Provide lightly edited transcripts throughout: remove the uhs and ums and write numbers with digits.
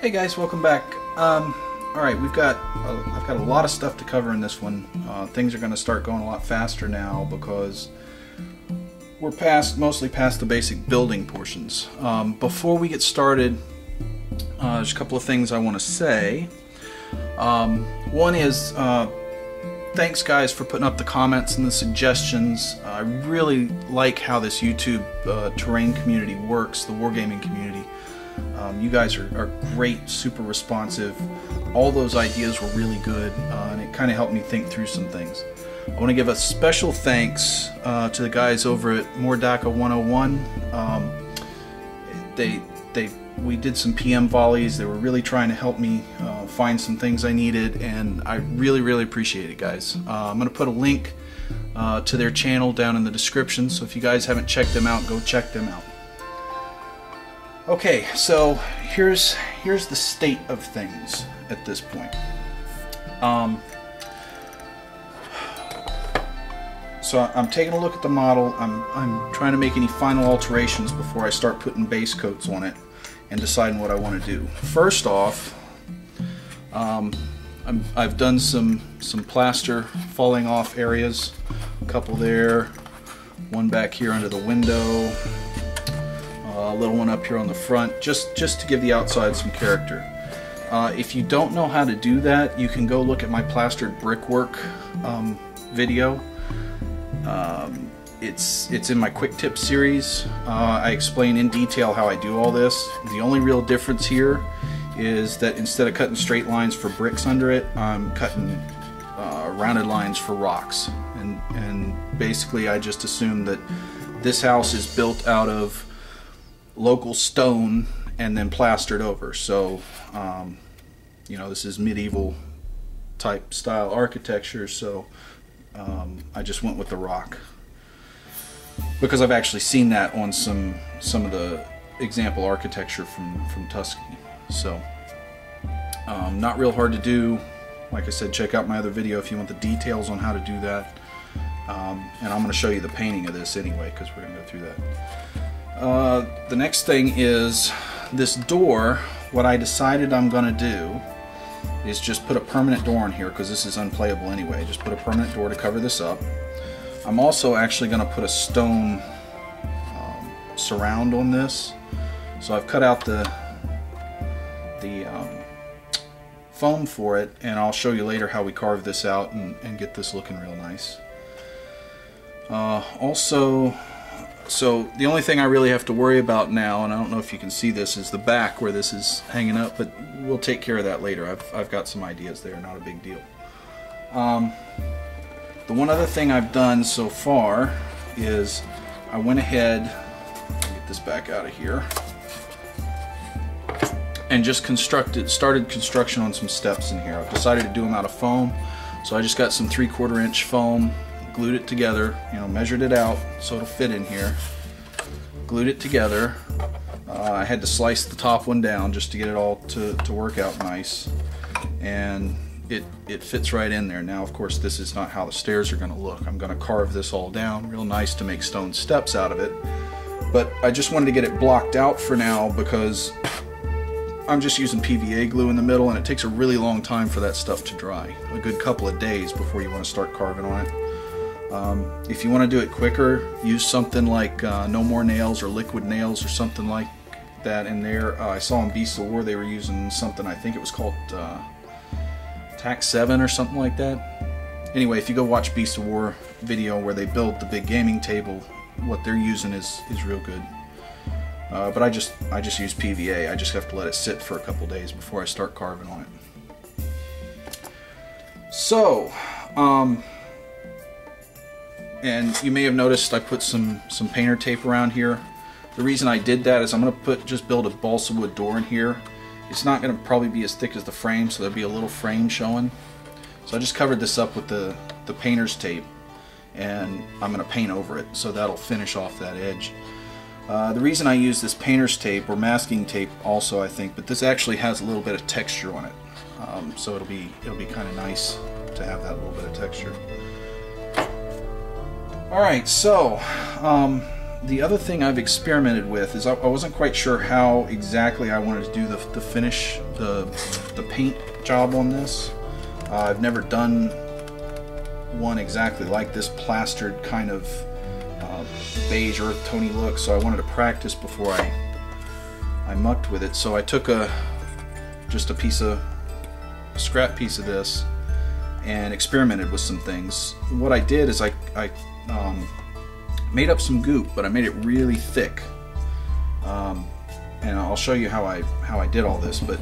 Hey guys, welcome back. Alright, I've got a lot of stuff to cover in this one. Things are going to start going a lot faster now because we're mostly past the basic building portions. Before we get started, there's a couple of things I want to say. One is, thanks guys for putting up the comments and the suggestions. I really like how this YouTube terrain community works, the wargaming community. You guys are great, super responsive. All those ideas were really good, and it kind of helped me think through some things. I want to give a special thanks to the guys over at Mordaka 101. We did some PM volleys. They were really trying to help me find some things I needed, and I really appreciate it, guys. I'm going to put a link to their channel down in the description, so if you guys haven't checked them out, go check them out. Okay, so here's the state of things at this point. So I'm taking a look at the model. I'm trying to make any final alterations before I start putting base coats on it and deciding what I want to do. First off, I've done some plaster falling off areas. A couple there, one back here under the window. A little one up here on the front, just to give the outside some character. If you don't know how to do that, you can go look at my plastered brickwork video. It's in my quick tip series. I explain in detail how I do all this. The only real difference here is that instead of cutting straight lines for bricks under it, I'm cutting rounded lines for rocks. And basically I just assume that this house is built out of local stone and then plastered over. So you know, this is medieval type style architecture, so I just went with the rock because I've actually seen that on some of the example architecture from Tuscan. So not real hard to do. Like I said, check out my other video if you want the details on how to do that. And I'm going to show you the painting of this anyway, because we're going to go through that. The next thing is this door. What I decided I'm going to do is just put a permanent door on here, because this is unplayable anyway. Just put a permanent door to cover this up. I'm also actually going to put a stone surround on this. So I've cut out the foam for it, and I'll show you later how we carve this out and get this looking real nice. So the only thing I really have to worry about now, and I don't know if you can see this, is the back where this is hanging up, but we'll take care of that later. I've got some ideas there, not a big deal. The one other thing I've done so far is I went ahead, get this back out of here, and just started construction on some steps in here. I've decided to do them out of foam, so I just got some 3/4 inch foam, glued it together, you know, measured it out so it'll fit in here, glued it together. I had to slice the top one down just to get it all to work out nice, and it fits right in there. Now of course this is not how the stairs are going to look. I'm going to carve this all down real nice to make stone steps out of it, but I just wanted to get it blocked out for now because I'm just using PVA glue in the middle, and it takes a really long time for that stuff to dry, a good couple of days before you want to start carving on it. If you want to do it quicker, use something like No More Nails or Liquid Nails or something like that in there. I saw in Beast of War they were using something, I think it was called Tac 7 or something like that. Anyway, if you go watch Beast of War video where they build the big gaming table, what they're using is real good. But I just use PVA. I just have to let it sit for a couple days before I start carving on it. So, and you may have noticed I put some painter tape around here. The reason I did that is I'm going to just build a balsa wood door in here. It's not going to probably be as thick as the frame, so there'll be a little frame showing. So I just covered this up with the painter's tape, and I'm going to paint over it, so that'll finish off that edge. The reason I use this painter's tape, or masking tape also I think, but this actually has a little bit of texture on it. So it'll be kind of nice to have that little bit of texture. Alright, so the other thing I've experimented with is I wasn't quite sure how exactly I wanted to do the finish, the paint job on this. I've never done one exactly like this plastered kind of beige earth tony look, so I wanted to practice before I mucked with it. So I took just a scrap piece of this and experimented with some things. What I did is I made up some goop, but I made it really thick, and I'll show you how I did all this. But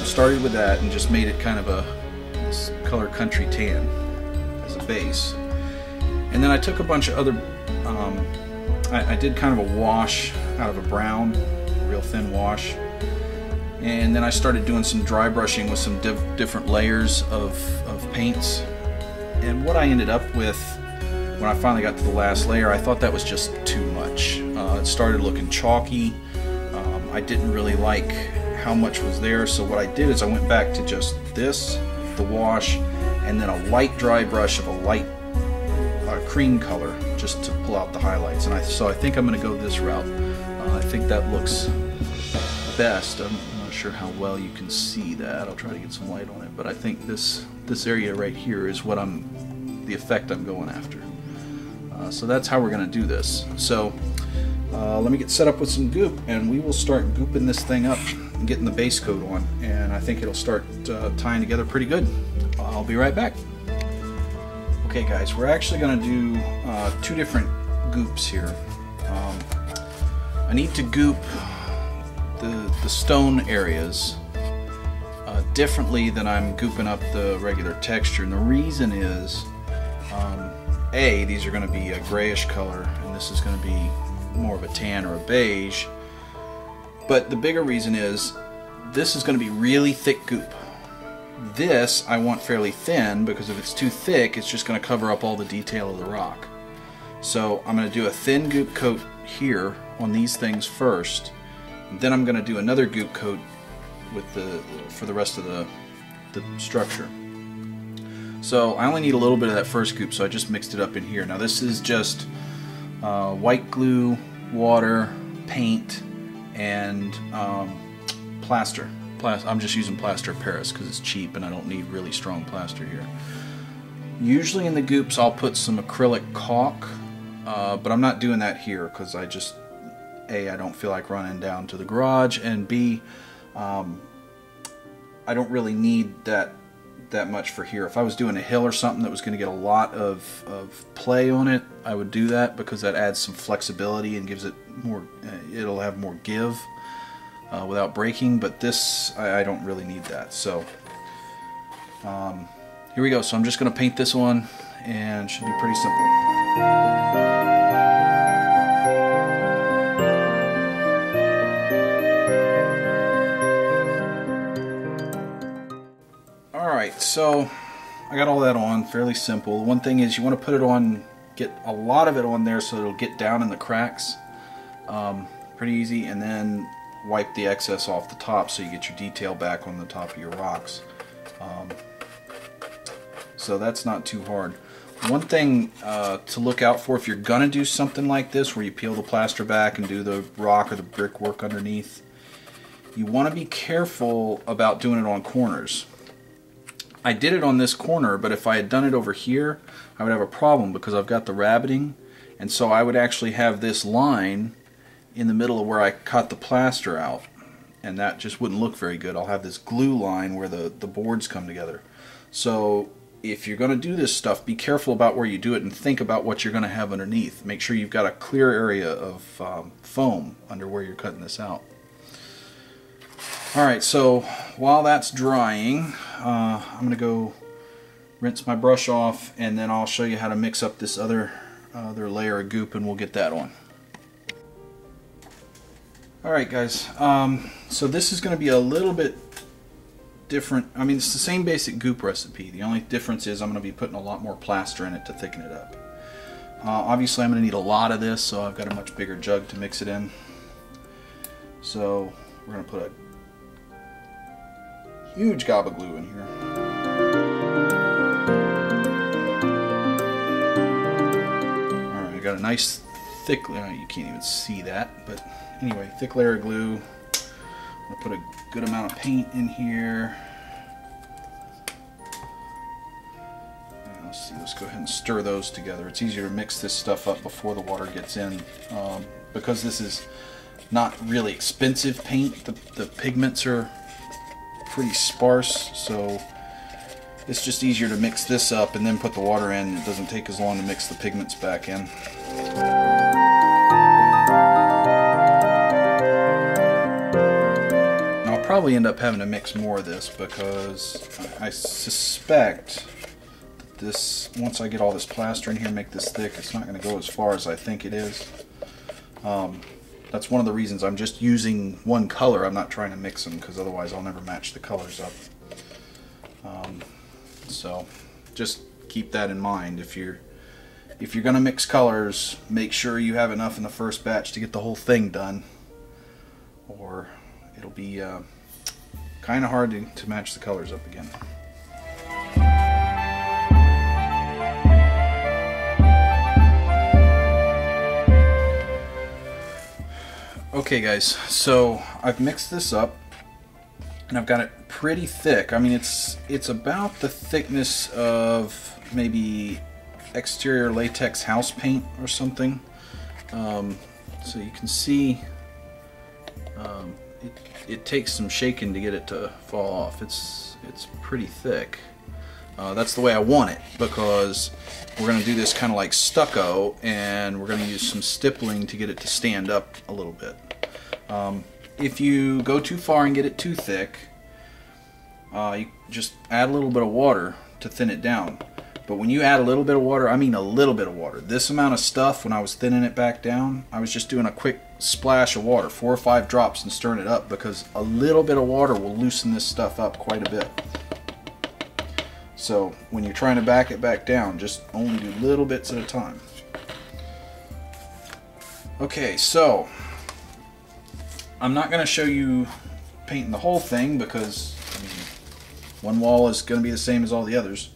started with that and just made it kind of this color country tan as a base, and then I took a bunch of other I did kind of a wash out of a brown, real thin wash, and then I started doing some dry brushing with some different layers of paints. And what I ended up with when I finally got to the last layer, I thought that was just too much. It started looking chalky. I didn't really like how much was there, so what I did is I went back to just this, the wash, and then a light dry brush of a light cream color just to pull out the highlights. And so I think I'm going to go this route. I think that looks best. I'm not sure how well you can see that. I'll try to get some light on it, but I think this area right here is what the effect I'm going after. So that's how we're going to do this. So let me get set up with some goop, and we will start gooping this thing up and getting the base coat on, and I think it'll start tying together pretty good. I'll be right back. Okay guys, we're actually going to do two different goops here. I need to goop the stone areas differently than I'm gooping up the regular texture, and the reason is these are going to be a grayish color, and this is going to be more of a tan or a beige. But the bigger reason is this is going to be really thick goop. This I want fairly thin, because if it's too thick, it's just going to cover up all the detail of the rock. So I'm going to do a thin goop coat here on these things first, and then I'm going to do another goop coat with for the rest of the structure. So I only need a little bit of that first goop, so I just mixed it up in here. Now this is just white glue, water, paint, and plaster. I'm just using plaster of Paris because it's cheap and I don't need really strong plaster here. Usually in the goops I'll put some acrylic caulk, but I'm not doing that here because I just, A, I don't feel like running down to the garage, and B, I don't really need that much for here. If I was doing a hill or something that was going to get a lot of play on it, I would do that because that adds some flexibility and gives it more, it'll have more give without breaking, but this, I don't really need that. So here we go. So I'm just going to paint this one, and it should be pretty simple. Alright, so I got all that on, fairly simple. The one thing is you want to put it on, get a lot of it on there so it'll get down in the cracks. Pretty easy, and then wipe the excess off the top so you get your detail back on the top of your rocks. So that's not too hard. One thing to look out for if you're gonna do something like this where you peel the plaster back and do the rock or the brickwork underneath, you want to be careful about doing it on corners. I did it on this corner, but if I had done it over here, I would have a problem because I've got the rabbiting, and so I would actually have this line in the middle of where I cut the plaster out, and that just wouldn't look very good. I'll have this glue line where the boards come together. So if you're going to do this stuff, be careful about where you do it and think about what you're going to have underneath. Make sure you've got a clear area of foam under where you're cutting this out. Alright, so while that's drying, I'm going to go rinse my brush off, and then I'll show you how to mix up this other layer of goop, and we'll get that on. Alright guys, so this is going to be a little bit different. I mean, it's the same basic goop recipe. The only difference is I'm going to be putting a lot more plaster in it to thicken it up. Obviously I'm going to need a lot of this, so I've got a much bigger jug to mix it in. So we're going to put a huge gob of glue in here. Alright, I got a nice thick, you can't even see that, but anyway, thick layer of glue. I'll put a good amount of paint in here. Let's see, let's go ahead and stir those together. It's easier to mix this stuff up before the water gets in. Because this is not really expensive paint, the pigments are pretty sparse, so it's just easier to mix this up and then put the water in. It doesn't take as long to mix the pigments back in. Now, I'll probably end up having to mix more of this because I suspect that this, once I get all this plaster in here and make this thick, it's not going to go as far as I think it is. That's one of the reasons I'm just using one color. I'm not trying to mix them because otherwise I'll never match the colors up. So just keep that in mind. If you're gonna mix colors, make sure you have enough in the first batch to get the whole thing done, or it'll be kind of hard to match the colors up again. Okay guys, so I've mixed this up and I've got it pretty thick. I mean, it's about the thickness of maybe exterior latex house paint or something. So you can see it takes some shaking to get it to fall off. It's pretty thick. That's the way I want it, because we're going to do this kind of like stucco, and we're going to use some stippling to get it to stand up a little bit. If you go too far and get it too thick, you just add a little bit of water to thin it down. But when you add a little bit of water, I mean a little bit of water. This amount of stuff, when I was thinning it back down, I was just doing a quick splash of water, 4 or 5 drops, and stirring it up, because a little bit of water will loosen this stuff up quite a bit. So when you're trying to back it back down, just only do little bits at a time. Okay, so I'm not going to show you painting the whole thing, because I mean, one wall is going to be the same as all the others.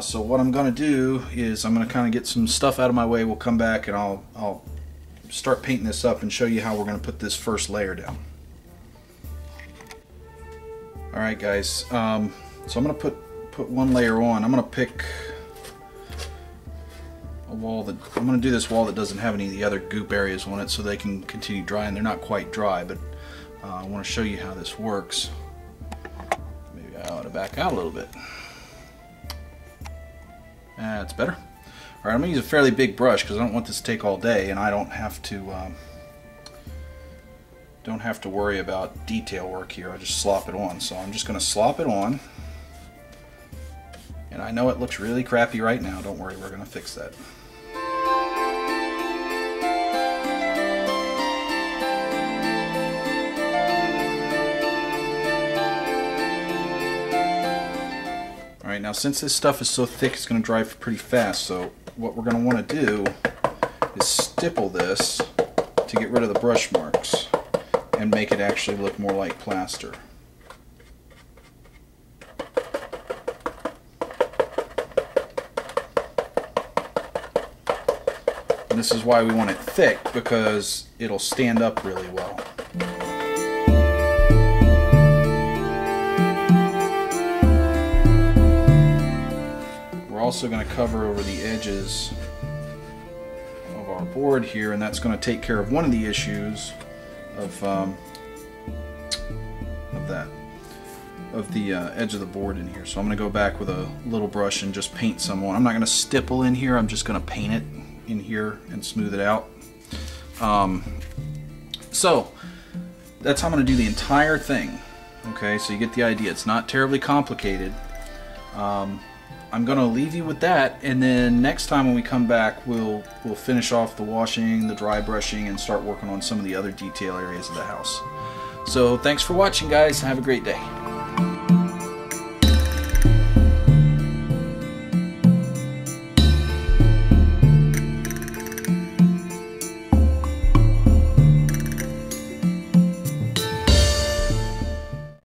So what I'm going to do is I'm going to kind of get some stuff out of my way. We'll come back and I'll start painting this up and show you how we're going to put this first layer down. Alright guys, so I'm going to put one layer on. I'm going to pick a wall that, I'm going to do this wall that doesn't have any of the other goop areas on it so they can continue drying. They're not quite dry, but I want to show you how this works. Maybe I ought to back out a little bit. That's better. Alright, I'm going to use a fairly big brush because I don't want this to take all day, and I don't have to worry about detail work here. I just slop it on. So I'm just going to slop it on. And I know it looks really crappy right now. Don't worry, we're going to fix that. Alright, now since this stuff is so thick, it's going to dry pretty fast. So what we're going to want to do is stipple this to get rid of the brush marks and make it actually look more like plaster. And this is why we want it thick, because it'll stand up really well. We're also going to cover over the edges of our board here, and that's going to take care of one of the issues of the edge of the board in here. So I'm going to go back with a little brush and just paint some on. I'm not going to stipple in here, I'm just going to paint it in here and smooth it out. So that's how I'm going to do the entire thing. Okay, so you get the idea. It's not terribly complicated. I'm going to leave you with that, and then next time when we come back, we'll finish off the washing, the dry brushing, and start working on some of the other detail areas of the house. So thanks for watching, guys. Have a great day.